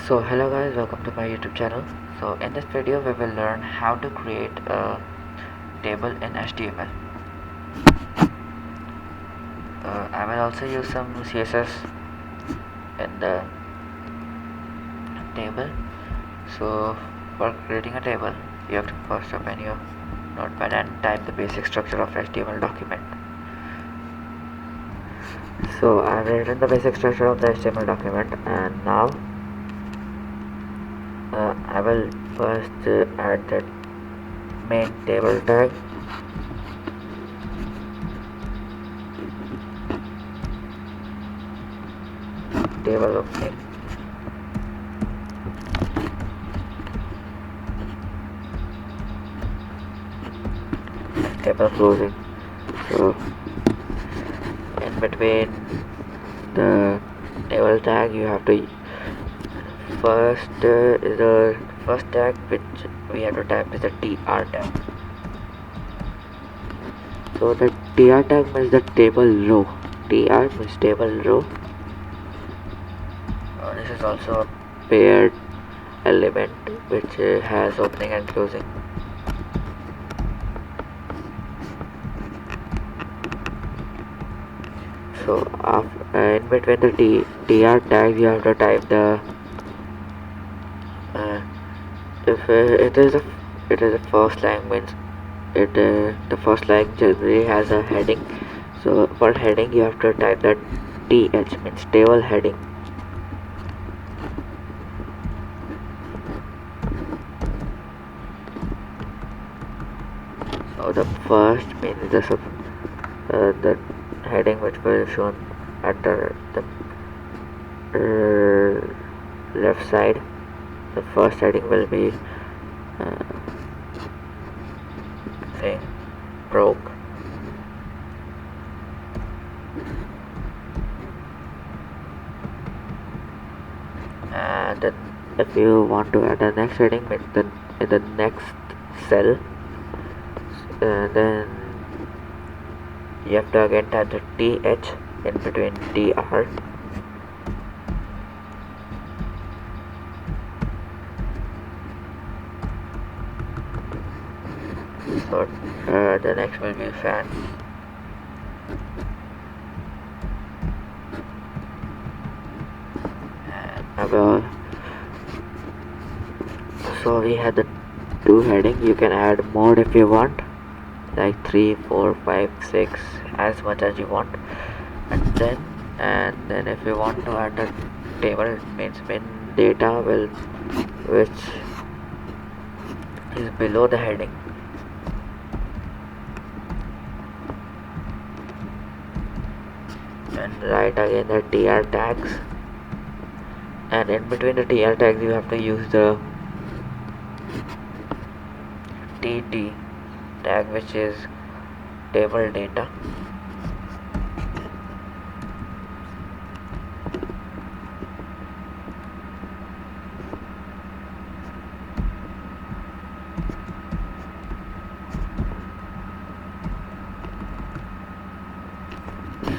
So hello guys, welcome to my YouTube channel. So in this video we will learn how to create a table in HTML. I will also use some CSS in the table. So for creating a table you have to first open your notepad and type the basic structure of HTML document. So I have written the basic structure of the HTML document, and now I will first add the main table tag. Table of name. Table closing. So in between the table tag you have to the first tag which we have to type is the tr tag. So the tr tag means the table row. Tr means table row. This is also a paired element which has opening and closing. So in between the tr tags you have to type the if it is a first line, means the first line generally has a heading. So for heading you have to type that th, means table heading. So the first means the heading which will be shown at the left side. The first heading will be saying Prog. And then if you want to add the next heading, means in the next cell, then you have to again type the th in between tr. So the next will be fan. And so we had the two heading. You can add more if you want, like 3, 4, 5, 6, as much as you want. And then if you want to add the table, means main data which is below the heading. And write again the tr tags, and in between the tr tags you have to use the tt tag, which is table data.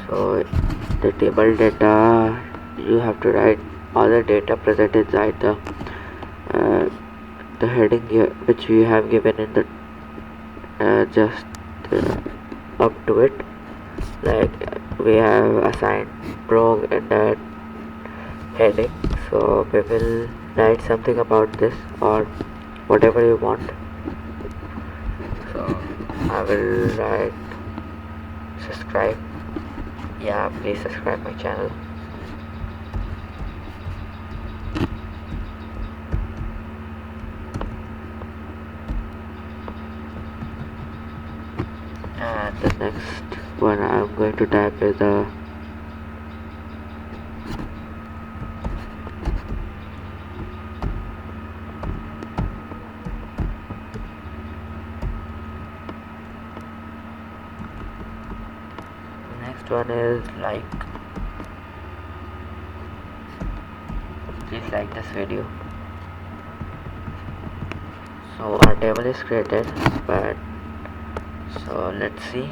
So the table data, you have to write all the data present inside the heading here, which we have given in the just up to it. Like we have assigned prog in that heading, so we will write something about this or whatever you want. So I will write subscribe. Yeah, please subscribe my channel. And the next one I'm going to type is the next one is like. Please like this video. So our table is created, but so let's see.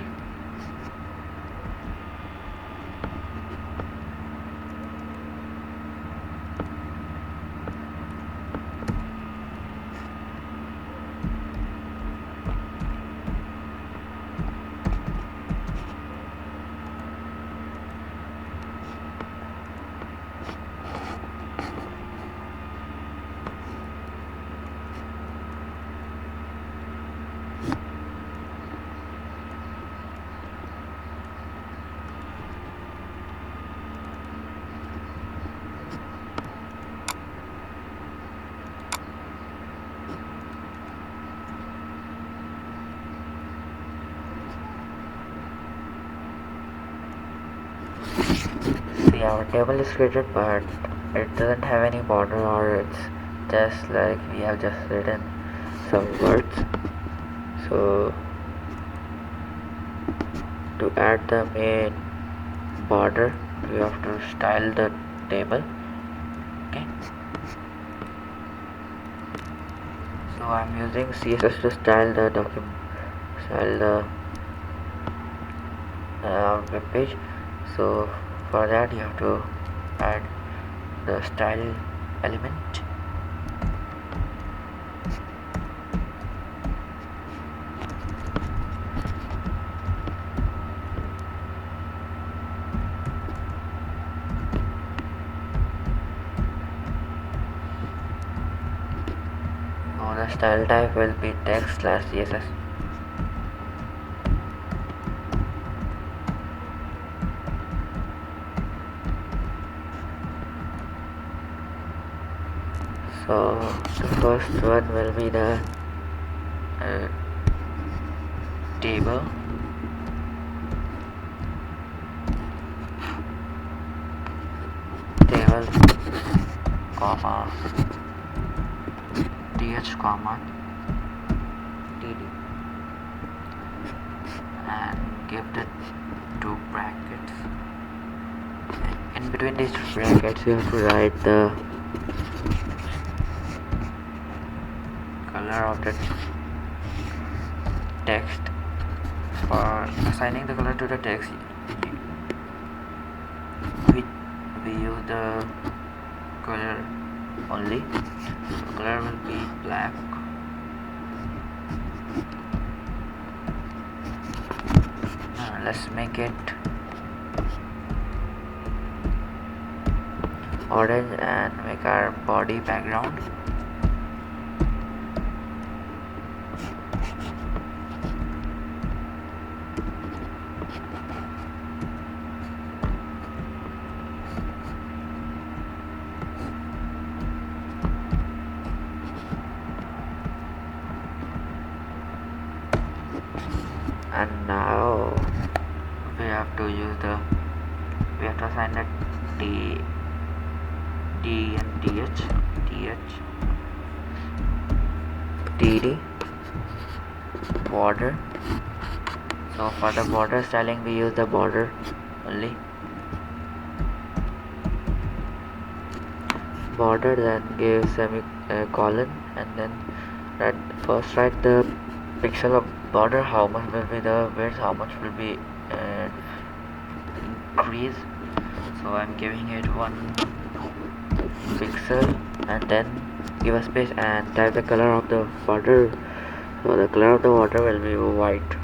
see our table is created, but it doesn't have any border, or it's just like we have just written some words. So to add the main border, we have to style the table. Okay, so I'm using CSS to style the document, style the web page. So for that you have to add the style element. Now the style type will be text/CSS. So the first one will be the table, comma th comma td, and give the two brackets. In between these two brackets you have to write the color of the text. For assigning the color to the text, we use the color only. The color will be black. Let's make it orange and make our body background. And now we have to assign the D and TD border. So for the border styling we use the border only. Border, then give semicolon, and then first write the pixel of border, how much will be the width, how much will be increase. So I'm giving it 1 pixel, and then give a space and type the color of the border. So the color of the border will be white.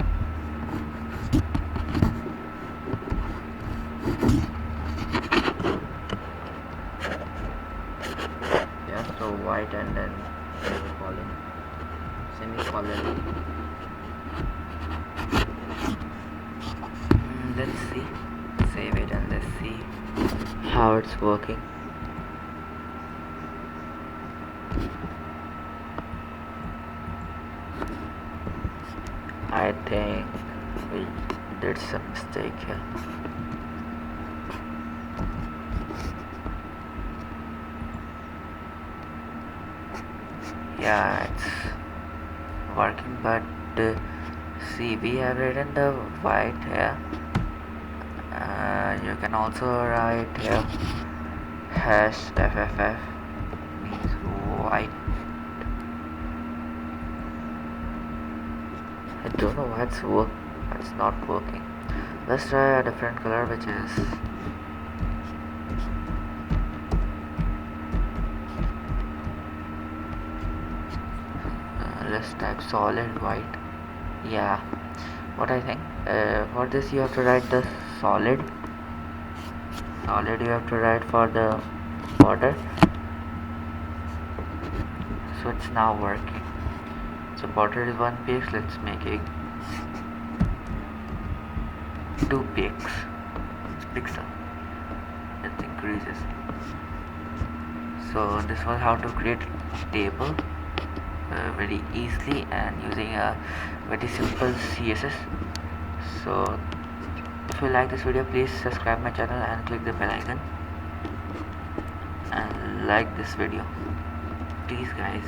Yeah, so white, and then semicolon. Let's see, save it, and let's see how it's working. I think we did some mistake here. Yeah, it's working, but see, we have written the white here. You can also write here #FFF means white. I don't know why it's not working. Let's try a different color, which is let's type solid white. Yeah, what I think, for this you have to write the solid you have to write for the border. So it's now working. So border is 1 pix, let's make it 2 pixel. It increases. So this was how to create table very easily and using a very simple CSS. So If you like this video, please subscribe my channel and click the bell icon and like this video, please guys.